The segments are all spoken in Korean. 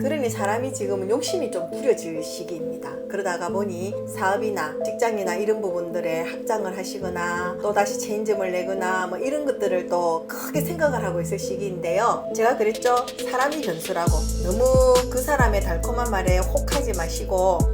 그러니 사람이 지금은 욕심이 좀 부려질 시기입니다. 그러다가 보니 사업이나 직장이나 이런 부분들에 확장을 하시거나 또다시 체인점을 내거나 뭐 이런 것들을 또 크게 생각을 하고 있을 시기인데요. 제가 그랬죠. 사람이 변수라고. 너무 그 사람의 달콤한 말에 혹하지 마시고.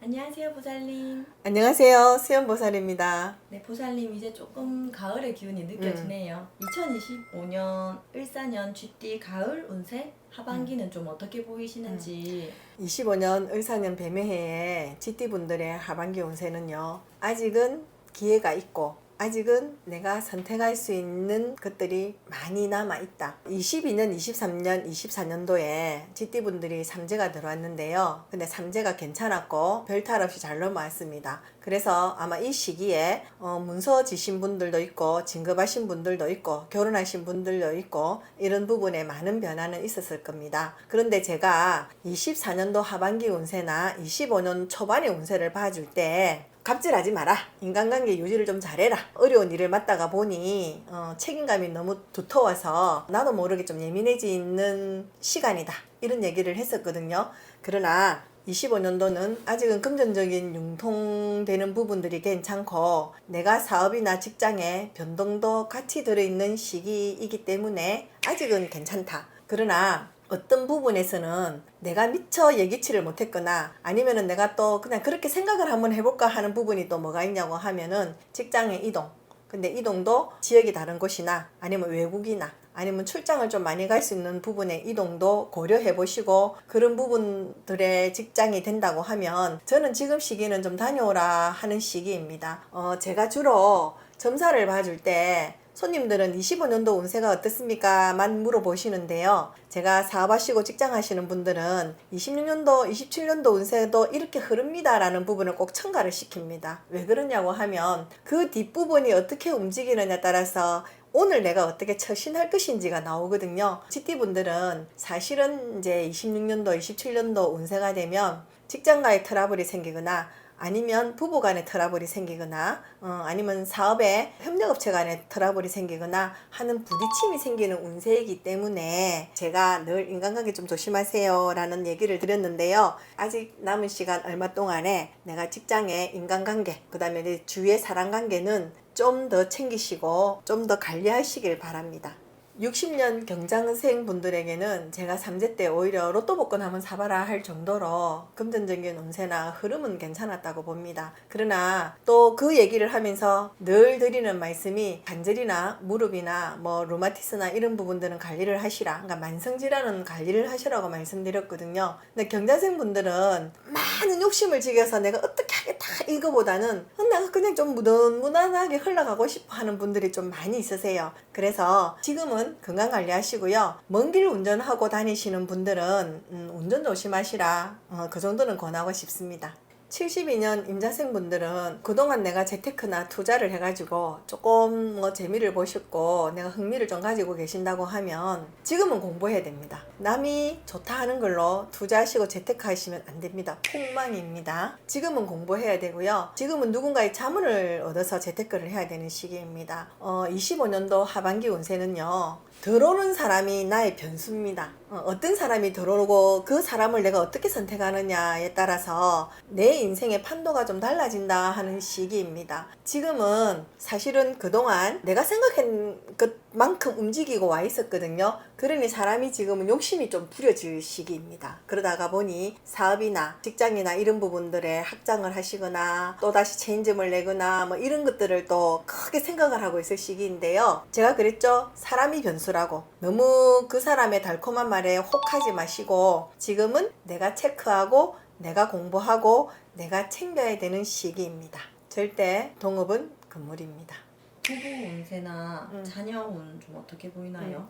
안녕하세요, 보살님. 안녕하세요. 수연보살입니다. 네, 보살님 이제 조금 가을의 기운이 느껴지네요. 2025년 을사년 쥐띠 가을 운세 하반기는 좀 어떻게 보이시는지. 25년 을사년 뱀해에 쥐띠분들의 하반기 운세는요. 아직은 기회가 있고 아직은 내가 선택할 수 있는 것들이 많이 남아있다. 22년, 23년, 24년도에 쥐띠분들이 삼재가 들어왔는데요. 근데 삼재가 괜찮았고 별탈 없이 잘 넘어왔습니다. 그래서 아마 이 시기에 문서 지신 분들도 있고 진급하신 분들도 있고 결혼하신 분들도 있고 이런 부분에 많은 변화는 있었을 겁니다. 그런데 제가 24년도 하반기 운세나 25년 초반의 운세를 봐줄 때 갑질하지 마라. 인간관계 유지를 좀 잘해라. 어려운 일을 맡다가 보니 책임감이 너무 두터워서 나도 모르게 좀 예민해지는 시간이다. 이런 얘기를 했었거든요. 그러나 25년도는 아직은 금전적인 융통되는 부분들이 괜찮고 내가 사업이나 직장에 변동도 같이 들어있는 시기이기 때문에 아직은 괜찮다. 그러나 어떤 부분에서는 내가 미처 예기치를 못했거나 아니면은 내가 또 그냥 그렇게 생각을 한번 해볼까 하는 부분이 또 뭐가 있냐고 하면은 직장의 이동. 근데 이동도 지역이 다른 곳이나 아니면 외국이나 아니면 출장을 좀 많이 갈 수 있는 부분의 이동도 고려해 보시고 그런 부분들의 직장이 된다고 하면 저는 지금 시기는 좀 다녀오라 하는 시기입니다. 제가 주로 점사를 봐줄 때 손님들은 25년도 운세가 어떻습니까? 만 물어보시는데요. 제가 사업하시고 직장하시는 분들은 26년도, 27년도 운세도 이렇게 흐릅니다 라는 부분을 꼭 첨가를 시킵니다. 왜 그러냐고 하면 그 뒷부분이 어떻게 움직이느냐에 따라서 오늘 내가 어떻게 처신할 것인지가 나오거든요. 쥐띠분들은 사실은 이제 26년도, 27년도 운세가 되면 직장과의 트러블이 생기거나 아니면 부부간의 트러블이 생기거나 아니면 사업에 협력업체 간의 트러블이 생기거나 하는 부딪힘이 생기는 운세이기 때문에 제가 늘 인간관계 좀 조심하세요 라는 얘기를 드렸는데요. 아직 남은 시간 얼마 동안에 내가 직장의 인간관계 그 다음에 주위의 사람관계는 좀 더 챙기시고 좀 더 관리하시길 바랍니다. 60년 경장생 분들에게는 제가 3재 때 오히려 로또 복권 한번 사봐라 할 정도로 금전적인 운세나 흐름은 괜찮았다고 봅니다. 그러나 또 그 얘기를 하면서 늘 드리는 말씀이 관절이나 무릎이나 뭐 루마티스나 이런 부분들은 관리를 하시라. 그러니까 만성질환은 관리를 하시라고 말씀드렸거든요. 근데 경장생 분들은 많은 욕심을 지겨서 내가 어떻게 하겠다 이거보다는 내가 그냥 좀 무난하게 흘러가고 싶어 하는 분들이 좀 많이 있으세요. 그래서 지금은 건강 관리하시고요. 먼 길 운전하고 다니시는 분들은 운전 조심하시라. 그 정도는 권하고 싶습니다. 72년 임자생 분들은 그동안 내가 재테크나 투자를 해가지고 조금 뭐 재미를 보셨고 내가 흥미를 좀 가지고 계신다고 하면 지금은 공부해야 됩니다. 남이 좋다 하는 걸로 투자하시고 재테크 하시면 안 됩니다. 폭망입니다. 지금은 공부해야 되고요. 지금은 누군가의 자문을 얻어서 재테크를 해야 되는 시기입니다. 25년도 하반기 운세는요. 들어오는 사람이 나의 변수입니다. 어떤 사람이 들어오고 그 사람을 내가 어떻게 선택하느냐에 따라서 내 인생의 판도가 좀 달라진다 하는 시기입니다. 지금은 사실은 그동안 내가 생각한 것만큼 움직이고 와 있었거든요. 그러니 사람이 지금은 욕심이 좀 부려질 시기입니다. 그러다가 보니 사업이나 직장이나 이런 부분들에 확장을 하시거나 또다시 체인점을 내거나 뭐 이런 것들을 또 크게 생각을 하고 있을 시기인데요. 제가 그랬죠. 사람이 변수라고. 너무 그 사람의 달콤한 말에 혹하지 마시고 지금은 내가 체크하고 내가 공부하고 내가 챙겨야 되는 시기입니다. 절대 동업은 금물입니다. 부부 운세나 자녀 운 좀 어떻게 보이나요?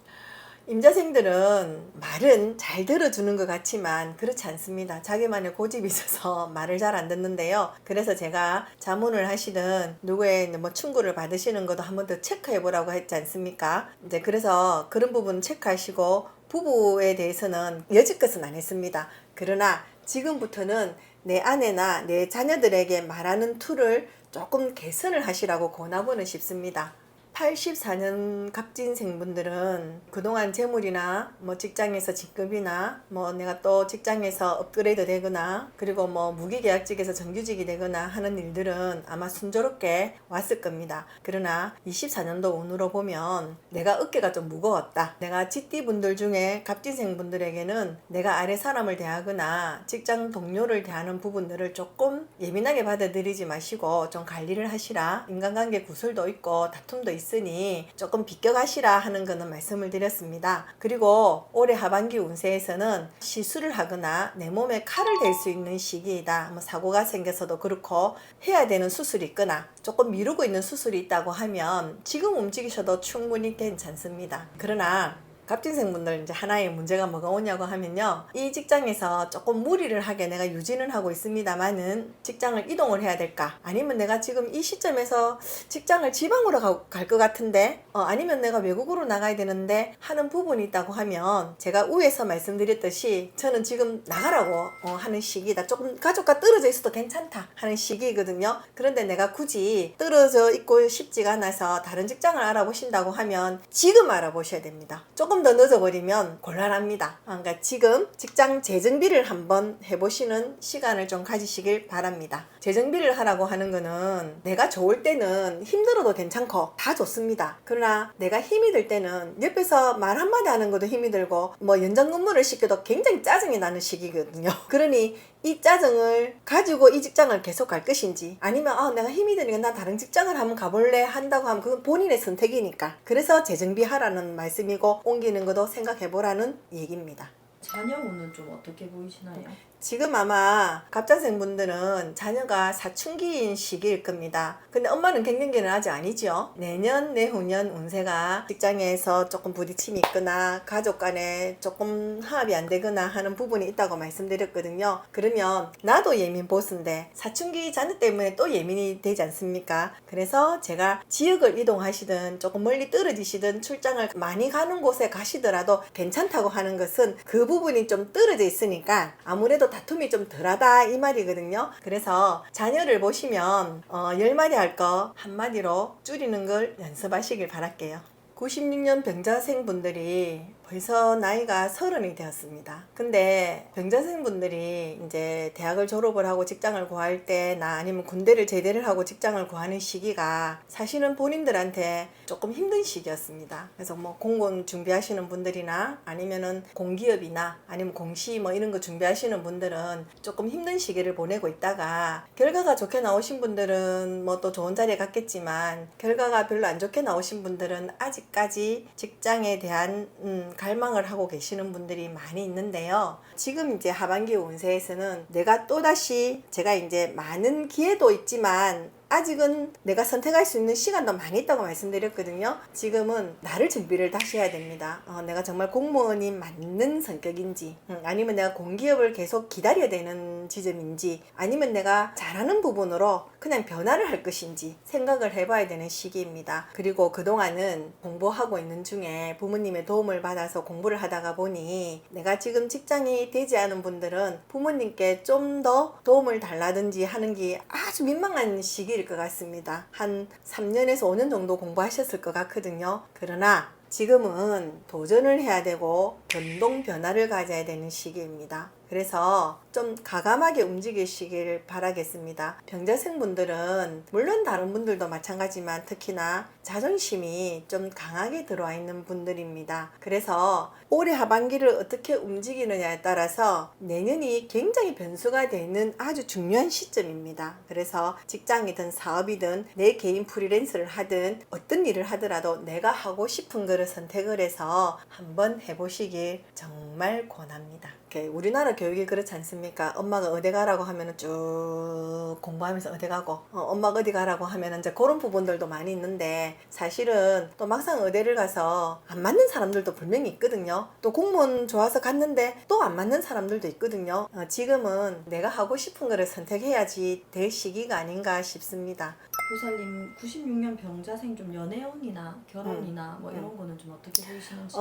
임자생들은 말은 잘 들어주는 것 같지만 그렇지 않습니다. 자기만의 고집이 있어서 말을 잘 안 듣는데요. 그래서 제가 자문을 하시든 누구의 뭐 충고를 받으시는 것도 한 번 더 체크해 보라고 했지 않습니까? 이제 그래서 그런 부분 체크하시고 부부에 대해서는 여지껏은 안 했습니다. 그러나 지금부터는 내 아내나 내 자녀들에게 말하는 툴을 조금 개선을 하시라고 권하고는 싶습니다. 84년 갑진생분들은 그동안 재물이나 뭐 직장에서 직급이나 뭐 내가 또 직장에서 업그레이드 되거나 그리고 뭐 무기계약직에서 정규직이 되거나 하는 일들은 아마 순조롭게 왔을 겁니다. 그러나 24년도 운으로 보면 내가 어깨가 좀 무거웠다. 내가 GT분들 중에 갑진생분들에게는 내가 아래 사람을 대하거나 직장 동료를 대하는 부분들을 조금 예민하게 받아들이지 마시고 좀 관리를 하시라. 인간관계 구설도 있고 다툼도 있으니 조금 비껴가시라 하는 거는 말씀을 드렸습니다. 그리고 올해 하반기 운세에서는 시술을 하거나 내 몸에 칼을 댈 수 있는 시기이다. 뭐 사고가 생겨서도 그렇고 해야 되는 수술이 있거나 조금 미루고 있는 수술이 있다고 하면 지금 움직이셔도 충분히 괜찮습니다. 그러나 갑진생분들 이제 하나의 문제가 뭐가 오냐고 하면요, 이 직장에서 조금 무리를 하게 내가 유지는 하고 있습니다만은 직장을 이동을 해야 될까, 아니면 내가 지금 이 시점에서 직장을 지방으로 갈 것 같은데 아니면 내가 외국으로 나가야 되는데 하는 부분이 있다고 하면, 제가 위에서 말씀드렸듯이 저는 지금 나가라고 하는 시기다. 조금 가족과 떨어져 있어도 괜찮다 하는 시기거든요. 그런데 내가 굳이 떨어져 있고 싶지가 않아서 다른 직장을 알아보신다고 하면 지금 알아보셔야 됩니다. 조금 더 늦어버리면 곤란합니다. 그러니까 지금 직장 재정비를 한번 해보시는 시간을 좀 가지시길 바랍니다. 재정비를 하라고 하는 거는 내가 좋을 때는 힘들어도 괜찮고 다 좋습니다. 그러나 내가 힘이 들 때는 옆에서 말 한마디 하는 것도 힘이 들고 뭐 연장 근무를 시켜도 굉장히 짜증이 나는 시기거든요. 그러니 이 짜증을 가지고 이 직장을 계속 갈 것인지, 아니면 내가 힘이 드니까 나 다른 직장을 한번 가볼래 한다고 하면 그건 본인의 선택이니까, 그래서 재정비하라는 말씀이고 옮기는 것도 생각해보라는 얘기입니다. 자녀 운은 좀 어떻게 보이시나요? 지금 아마 갑자생분들은 자녀가 사춘기인 시기일 겁니다. 근데 엄마는 갱년기는 아직 아니죠. 내년 내후년 운세가 직장에서 조금 부딪힘이 있거나 가족 간에 조금 화합이 안 되거나 하는 부분이 있다고 말씀드렸거든요. 그러면 나도 예민 보수인데 사춘기 자녀 때문에 또 예민이 되지 않습니까? 그래서 제가 지역을 이동하시든 조금 멀리 떨어지시든 출장을 많이 가는 곳에 가시더라도 괜찮다고 하는 것은 그 부분이 좀 떨어져 있으니까 아무래도 다툼이 좀 덜하다 이 말이거든요. 그래서 자녀를 보시면 10마디 할 거 한마디로 줄이는 걸 연습하시길 바랄게요. 96년 병자생분들이 벌써 나이가 30이 되었습니다. 근데 병자생분들이 이제 대학을 졸업을 하고 직장을 구할 때나 아니면 군대를 제대를 하고 직장을 구하는 시기가 사실은 본인들한테 조금 힘든 시기였습니다. 그래서 뭐 공무원 준비하시는 분들이나 아니면은 공기업이나 아니면 공시 뭐 이런 거 준비하시는 분들은 조금 힘든 시기를 보내고 있다가 결과가 좋게 나오신 분들은 뭐 또 좋은 자리에 갔겠지만, 결과가 별로 안 좋게 나오신 분들은 아직까지 직장에 대한 갈망을 하고 계시는 분들이 많이 있는데요. 지금 이제 하반기 운세에서는 내가 또다시, 제가 이제 많은 기회도 있지만 아직은 내가 선택할 수 있는 시간도 많이 있다고 말씀드렸거든요. 지금은 나를 준비를 다시 해야 됩니다. 내가 정말 공무원이 맞는 성격인지, 아니면 내가 공기업을 계속 기다려야 되는 지점인지, 아니면 내가 잘하는 부분으로 그냥 변화를 할 것인지 생각을 해봐야 되는 시기입니다. 그리고 그동안은 공부하고 있는 중에 부모님의 도움을 받아서 공부를 하다가 보니 내가 지금 직장이 되지 않은 분들은 부모님께 좀 더 도움을 달라든지 하는 게 아주 민망한 시기일 것 같습니다. 한 3년에서 5년 정도 공부하셨을 것 같거든요. 그러나 지금은 도전을 해야 되고 변동 변화를 가져야 되는 시기입니다. 그래서 좀 과감하게 움직이시길 바라겠습니다. 병자생분들은 물론 다른 분들도 마찬가지지만 특히나 자존심이 좀 강하게 들어와 있는 분들입니다. 그래서 올해 하반기를 어떻게 움직이느냐에 따라서 내년이 굉장히 변수가 되는 아주 중요한 시점입니다. 그래서 직장이든 사업이든 내 개인 프리랜서를 하든 어떤 일을 하더라도 내가 하고 싶은 거를 선택을 해서 한번 해보시길 정말 권합니다. 우리나라 교육이 그렇지 않습니까? 엄마가 어디 가라고 하면은 쭉 공부하면서 어디 가고, 엄마가 어디 가라고 하면은 이제 그런 부분들도 많이 있는데, 사실은 또 막상 어디를 가서 안 맞는 사람들도 분명히 있거든요. 또 공무원 좋아서 갔는데 또 안 맞는 사람들도 있거든요. 지금은 내가 하고 싶은 거를 선택해야지 될 시기가 아닌가 싶습니다. 보살님 96년 병자생 좀 연애운이나 결혼이나 뭐 이런 거는 좀 어떻게 보이시는지.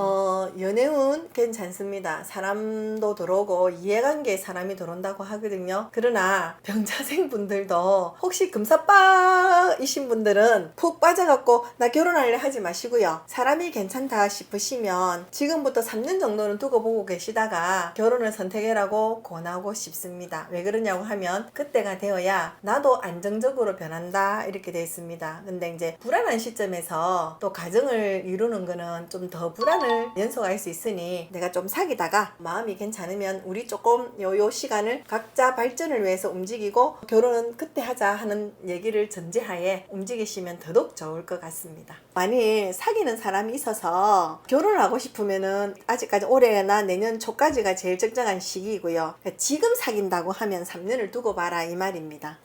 연애운 괜찮습니다. 사람도 들어오고 이해관계에 사람이 들어온다고 하거든요. 그러나 병자생 분들도 혹시 금사빠이신 분들은 푹 빠져갖고 나 결혼할래 하지 마시고요. 사람이 괜찮다 싶으시면 지금부터 3년 정도는 두고 보고 계시다가 결혼을 선택해라고 권하고 싶습니다. 왜 그러냐고 하면 그때가 되어야 나도 안정적으로 변한다 이렇게 되어 있습니다. 근데 이제 불안한 시점에서 또 가정을 이루는 거는 좀 더 불안을 연속할 수 있으니 내가 좀 사귀다가 마음이 괜찮으면 우리 조금 요 시간을 각자 발전을 위해서 움직이고 결혼은 그때 하자 하는 얘기를 전제하에 움직이시면 더더욱 좋을 것 같습니다. 만일 사귀는 사람이 있어서 결혼을 하고 싶으면은 아직까지 올해나 내년 초까지가 제일 적정한 시기이고요. 지금 사귄다고 하면 3년을 두고 봐라 이 말입니다.